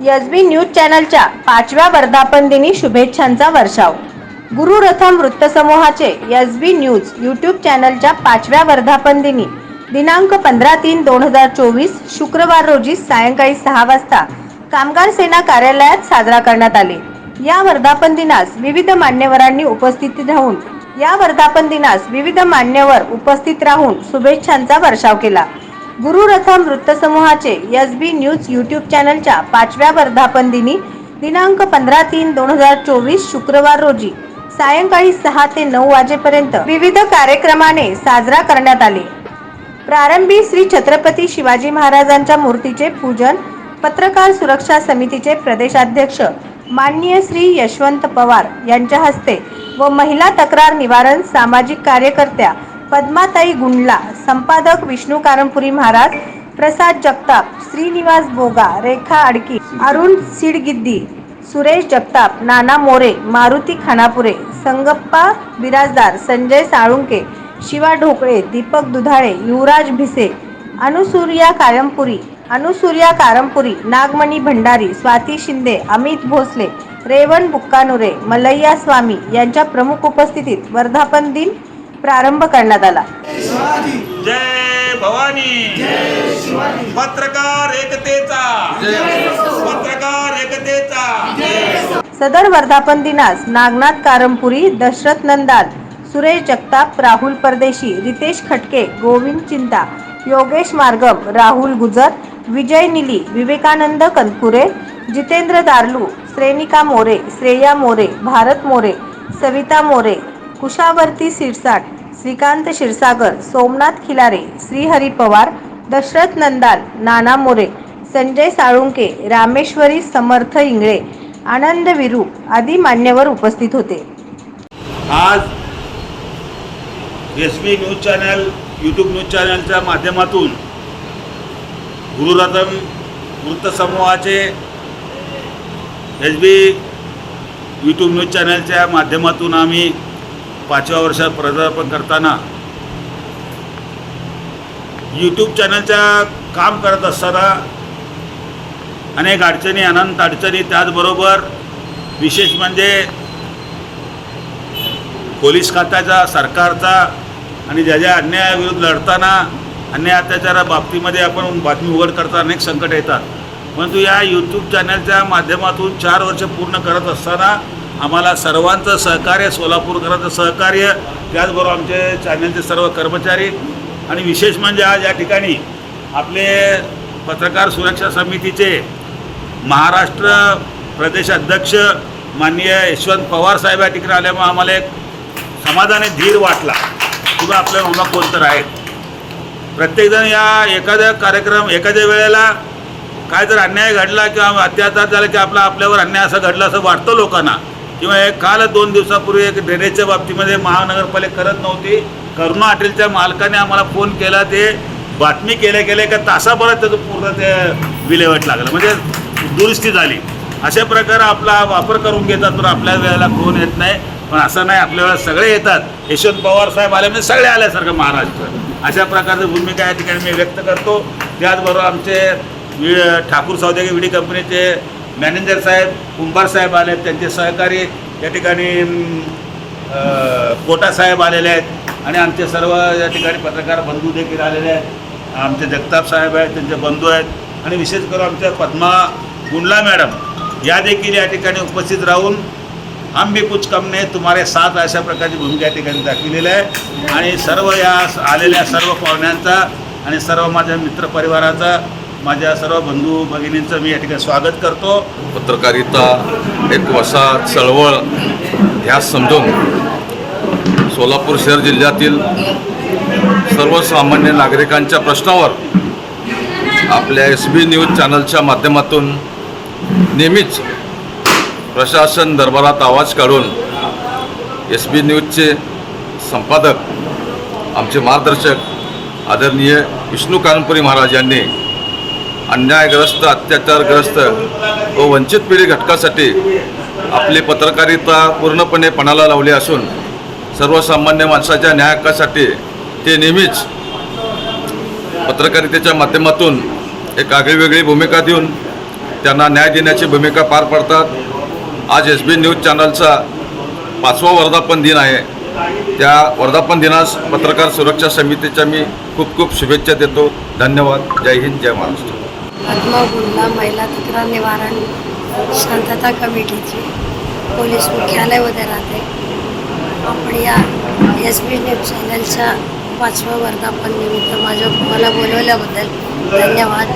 SB news चॅनलच्या 5व्या वर्धापन दिनी शुभेच्छांचा वर्षाव। गुरुरथम वृत्तसमूहाचे एसबी न्यूज यूट्यूब चॅनलच्या 5व्या वर्धापन दिनी दिनांक 15/3/2024 शुक्रवार रोजी सायंकाळी 6 वाजता कामगार सेना कार्यालयात साजरा करण्यात आले। या वर्धापन दिनास विविध मान्यवरांनी उपस्थित राहून शुभेच्छांचा वर्षाव केला। गुरुरथम वृत्तसमूहाचे एसबी न्यूज यूट्यूब चॅनलच्या 5व्या वर्धापन दिनी दिनांक 15/3/2024 शुक्रवार रोजी सायंकाळी 6 ते 9 वाजेपर्यंत विविध कार्यक्रमाने साजरा करण्यात आले। प्रारंभी श्री छत्रपती शिवाजी महाराजांच्या मूर्तीचे पूजन पत्रकार सुरक्षा समितीचे प्रदेशाध्यक्ष माननीय श्री यशवंत पवार यांच्या हस्ते व महिला तक्रार निवारण सामाजिक कार्यकर्त्या पद्माताई गुंडला, संपादक विष्णू कारंपुरी महाराज, प्रसाद जगताप, श्रीनिवास बोगा, रेखा अडकी, अरुण सिडगिद्दी, सुरेश जगताप, नाना मोरे, मारुती खानापुरे, संगप्पा बिराजदार, संजय साळुंके, शिवा ढोकळे, दीपक दुधाळे, युवराज भिसे, अनुसूर्या कारंपुरी, नागमणी भंडारी, स्वाती शिंदे, अमित भोसले, रेवण बुक्कानुरे, मलैया स्वामी यांच्या प्रमुख उपस्थितीत वर्धापन दिन प्रारंभ करण्यात आला। जय भवानी, जय शिवाजी, पत्रकार एकतेचा, सदर वर्धापन दिनास नागनाथ कारंपुरी, दशरथ नंदाल, सुरेश जगताप, राहुल परदेशी, रितेश खटके, गोविंद चिंता, योगेश मार्गम, राहुल गुजर, विजय निली, विवेकानंद कनपुरे, जितेंद्र दारलू, श्रेनिका मोरे, श्रेया मोरे, भारत मोरे, सविता मोरे, कुशावर्ती सिरसाट, श्रीकांत क्षीरसागर, सोमनाथ खिलारे, श्रीहरी पवार, दशरथ नंदाल, नाना मोरे, संजय साळुंके, रामेश्वरी समर्थ इंगळे, आनंद विरू आदी मान्यवर उपस्थित होते। आज SB news channel YouTube news चॅनलच्या माध्यमातून गुरुरथम वृत्तसमूहाचे एसबी यूट्यूब न्यूज चॅनलच्या माध्यमातून आम्ही 5व्या वर्षात पदार्पण करताना यूट्यूब चॅनलच्या काम करत असताना अनेक अडचणी, अनंत अडचणी, त्याचबरोबर विशेष म्हणजे पोलीस खात्याचा, सरकारचा आणि ज्या अन्यायाविरुद्ध लढताना अन्याय अत्याचारा बाबतीमध्ये आपण बातमी उघड करता अनेक संकट येतात। परंतु या यूट्यूब चॅनलच्या माध्यमातून 4 वर्ष पूर्ण करत असताना आम्हाला सर्वांचं सहकार्य, सोलापूरकरांचं सहकार्य, त्याचबरोबर आमचे चॅनलचे सर्व कर्मचारी आणि विशेष म्हणजे आज या ठिकाणी आपले पत्रकार सुरक्षा समितीचे महाराष्ट्र प्रदेश अध्यक्ष माननीय यशवंत पवार साहेब या ठिकाणी आल्यामुळे आम्हाला एक समाधानी धीर वाटला किंवा आपल्या मामा कोणतर आहेत। प्रत्येकजण या एखाद्या वेळेला काय जर अन्याय घडला किंवा अत्याचार झाला की आपल्यावर अन्याय असं घडला असं वाटतं लोकांना, किंवा काल 2 दिवसापूर्वी एक ड्रेनेजच्या बाबतीमध्ये महानगरपालिका करत नव्हती, करुणा हॉटेलच्या मालकाने आम्हाला फोन केला, ते बातमी केल्या एका तासाभरात त्याचं पूर्ण ते विल्हेवाट लागलं, म्हणजे दुरुस्ती झाली। अशा प्रकारे आपला वापर करून घेतात, पण आपल्या वेळेला कोण येत नाही, पण असं नाही, आपल्या वेळेला सगळे येतात। यशवंत पवार साहेब आले म्हणजे सगळे आल्यासारखं महाराष्ट्र, अशा प्रकारची भूमिका या ठिकाणी मी व्यक्त करतो। त्याचबरोबर आमचे ठाकूर सौदागर विडी कंपनीचे मॅनेजर साहेब कुंभार साहेब आले आहेत, त्यांचे सहकारी या ठिकाणी कोटा साहेब आलेले आहेत आणि आमचे सर्व या ठिकाणी पत्रकार बंधू देखील आलेले आहेत। आमचे जगताप साहेब आहेत, त्यांचे बंधू आहेत आणि विशेष करून आमच्या पद्मा गुंडला मॅडम या देखील या ठिकाणी उपस्थित राहून हम भी कुछ कम नाही तुम्हारे साथ अशा प्रकारची भूमिका या ठिकाणी दाखवलेली आहे। आणि सर्व या आलेल्या सर्व पाहुण्यांचा आणि सर्व माझ्या मित्रपरिवाराचा, माझ्या सर्व बंधू भगिनींचं मी या ठिकाणी स्वागत करतो। पत्रकारिता एक वसा चळवळ ह्यास समजून सोलापूर शहर जिल्ह्यातील सर्वसामान्य नागरिकांच्या प्रश्नावर आपल्या एसबी न्यूज चॅनलच्या माध्यमातून नेहमीच प्रशासन दरबारात आवाज काढून एसबी न्यूजचे संपादक, आमचे मार्गदर्शक आदरणीय विष्णू कारंपुरी महाराज यांनी अन्यायग्रस्त, अत्याचारग्रस्त व वंचित पिढी घटकासाठी आपली पत्रकारिता पूर्णपणे पणाला लावली असून सर्वसामान्य माणसाच्या न्याय हक्कासाठी ते नेहमीच पत्रकारितेच्या माध्यमातून एक आगळीवेगळी भूमिका देऊन त्यांना न्याय देण्याची भूमिका पार पडतात। आज एस बी न्यूज चॅनलचा 5वा वर्धापन दिन आहे। त्या वर्धापन दिनास पत्रकार सुरक्षा समितीच्या मी खूप खूप शुभेच्छा देतो। धन्यवाद। जय हिंद, जय महाराष्ट्र। पद्मा गुंडा महिला तक्रार निवारण शांतता कमिटीची पोलीस मुख्यालयामध्ये राहते। आपण या एस बी न्यूज चॅनलच्या 5व्या वर्धापन निमित्त मला बोलवल्याबद्दल धन्यवाद।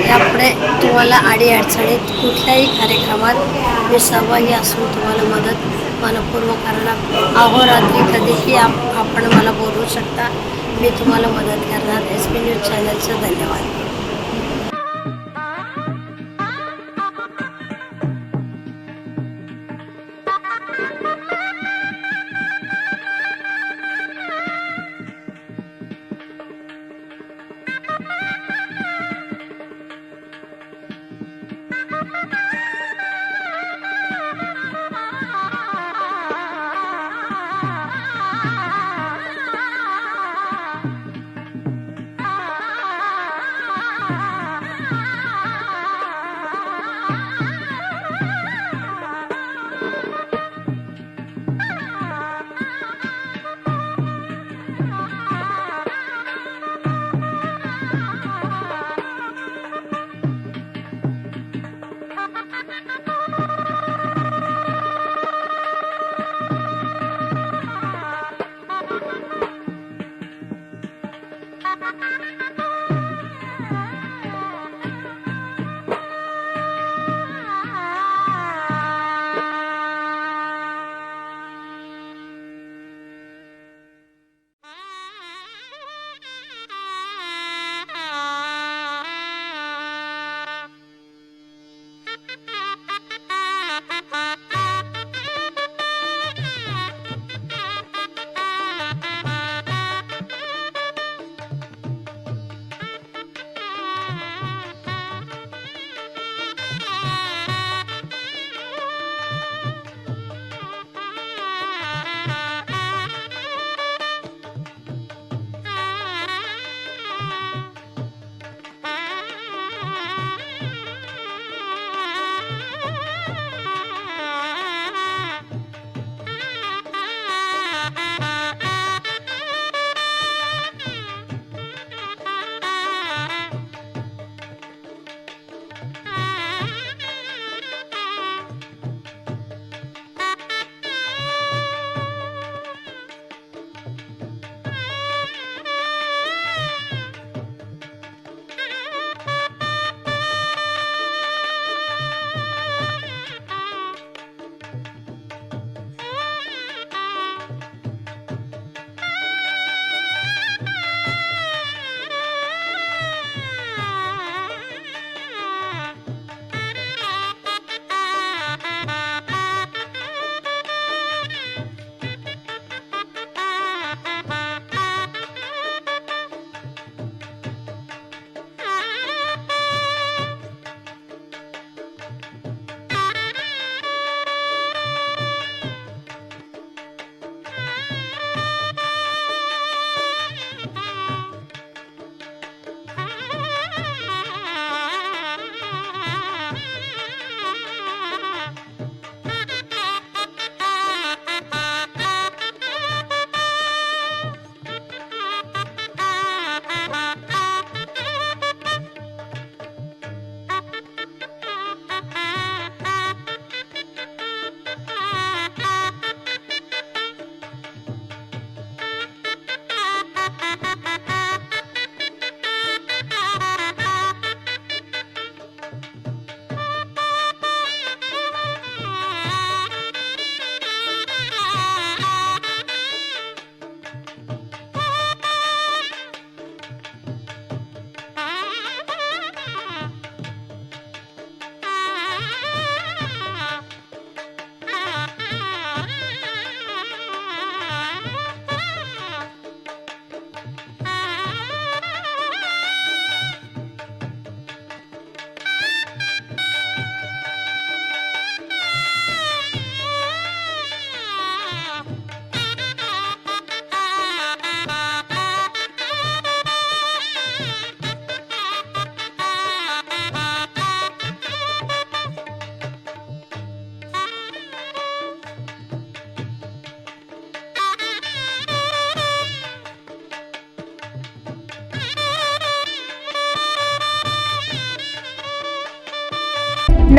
यापुढे तुम्हाला अडीअडचणीत कुठल्याही कार्यक्रमात मी सहभागी असून तुम्हाला मदत मनपूर्वक करणार। अहोरात्री कधीही आपण मला बोलवू शकता, मी तुम्हाला मदत करणार। एस बी न्यूज चॅनलचं धन्यवाद।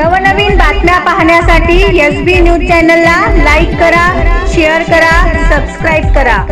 नवनवीन बातम्या पाहण्यासाठी SB न्यूज चॅनलला लाईक करा, शेअर करा, सबस्क्राईब करा.